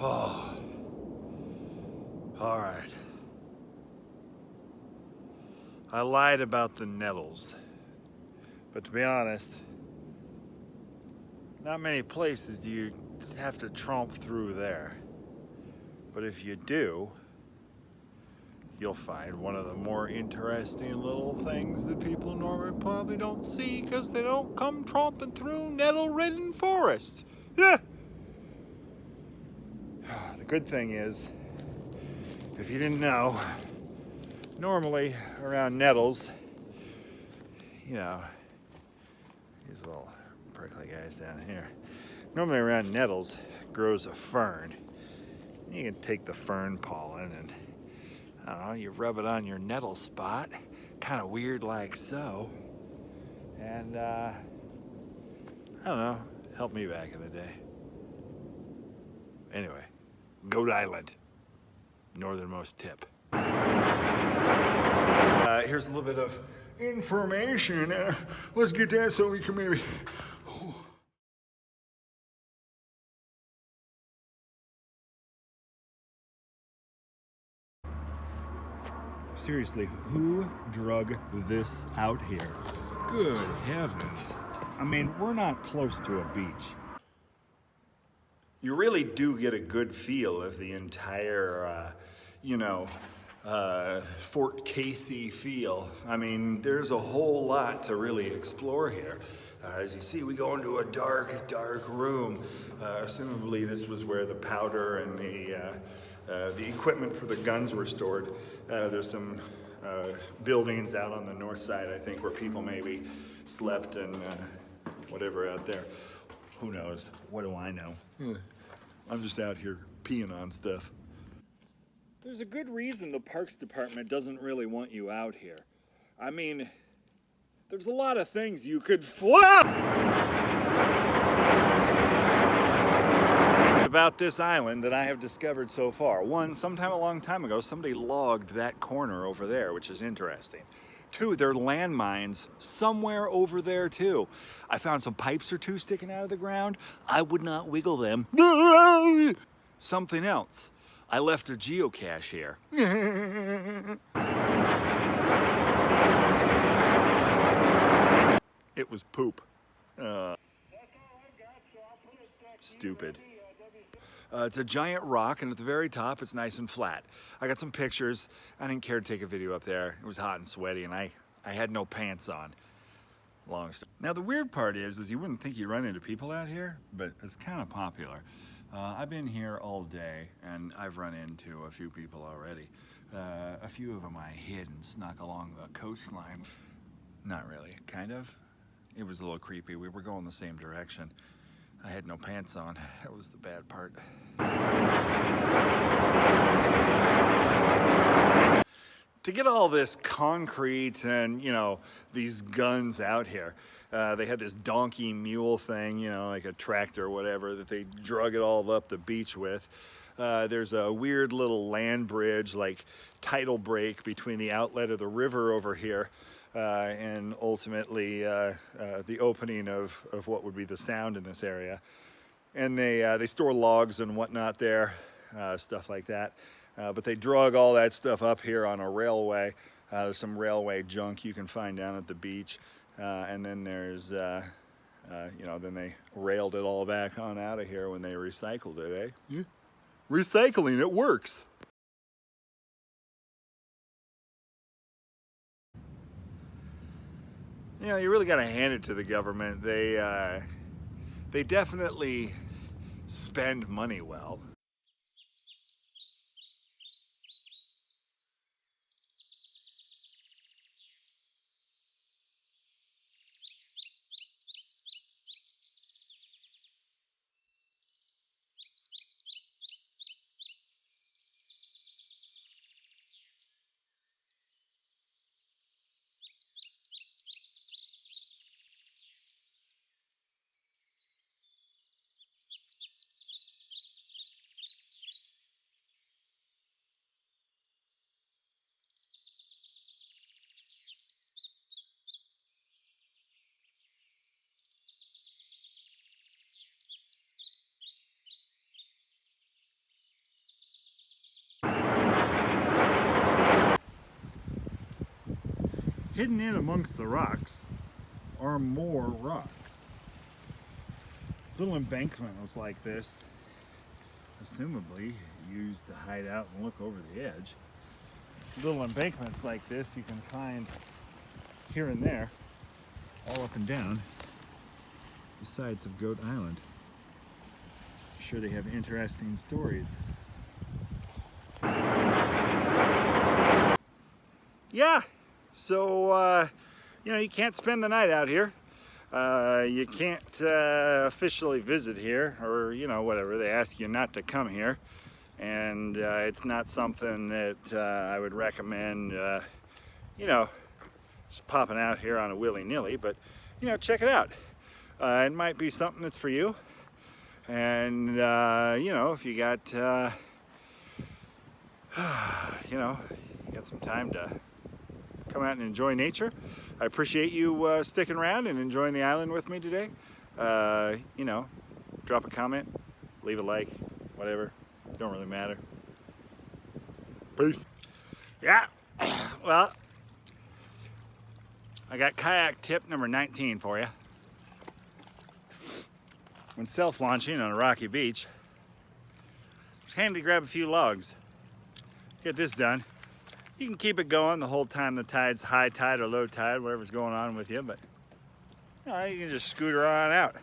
Oh, all right. I lied about the nettles, but to be honest, not many places do you have to tromp through there. But if you do, you'll find one of the more interesting little things that people normally probably don't see because they don't come tromping through nettle-ridden forests. Yeah. The good thing is, if you didn't know, normally around nettles, you know, these little prickly guys down here, normally around nettles grows a fern. You can take the fern pollen and, I don't know, you rub it on your nettle spot, kind of weird like so, and I don't know, helped me back in the day. Anyway, Goat Island, northernmost tip. Here's a little bit of information. Let's get that so we can maybe... Seriously, who drug this out here? Good heavens. I mean, we're not close to a beach. You really do get a good feel of the entire, Fort Casey feel. I mean, there's a whole lot to really explore here. As you see, we go into a dark, dark room. Assumably this was where the powder and the equipment for the guns were stored. There's some buildings out on the north side, I think, where people maybe slept and whatever out there. Who knows? What do I know? I'm just out here peeing on stuff. There's a good reason the Parks Department doesn't really want you out here. I mean, there's a lot of things you could flap about this island that I have discovered so far. One, sometime a long time ago, somebody logged that corner over there, which is interesting. Two, there are landmines somewhere over there too. I found some pipes or two sticking out of the ground. I would not wiggle them. Something else. I left a geocache here. It was poop. Stupid. It's a giant rock, and at the very top, it's nice and flat. I got some pictures. I didn't care to take a video up there. It was hot and sweaty, and I had no pants on. Long story. Now, the weird part is you wouldn't think you run into people out here, but it's kind of popular. I've been here all day, and I've run into a few people already. A few of them I hid and snuck along the coastline. Not really, kind of. It was a little creepy. We were going the same direction. I had no pants on. That was the bad part. To get all this concrete and, these guns out here, they had this donkey mule thing, like a tractor or whatever, that they drug it all up the beach with. There's a weird little land bridge, like tidal break between the outlet of the river over here and ultimately the opening of what would be the sound in this area. And they store logs and whatnot there, stuff like that. But they drug all that stuff up here on a railway. There's some railway junk you can find down at the beach. And then there's, then they railed it all back on out of here when they recycled it, eh? Yeah. Recycling, it works. You really got to hand it to the government. They definitely spend money well. hidden in amongst the rocks are more rocks. Little embankment was like this, assumably used to hide out and look over the edge. Little embankments like this you can find here and there, all up and down the sides of Goat Island. I'm sure they have interesting stories. Yeah, so you know, you can't spend the night out here. You can't officially visit here, or you know, whatever. They ask you not to come here, and it's not something that I would recommend. You know, just popping out here on a willy-nilly, but you know, check it out. It might be something that's for you, and you know, if you got you know, you got some time to come out and enjoy nature. I appreciate you sticking around and enjoying the island with me today. You know, drop a comment, leave a like, whatever. Don't really matter. Peace. Yeah, well, I got kayak tip number 19 for you. When self-launching on a rocky beach, it's handy to grab a few logs. Get this done. You can keep it going the whole time the tide's high tide or low tide, whatever's going on with you, but you know, you can just scooter on out.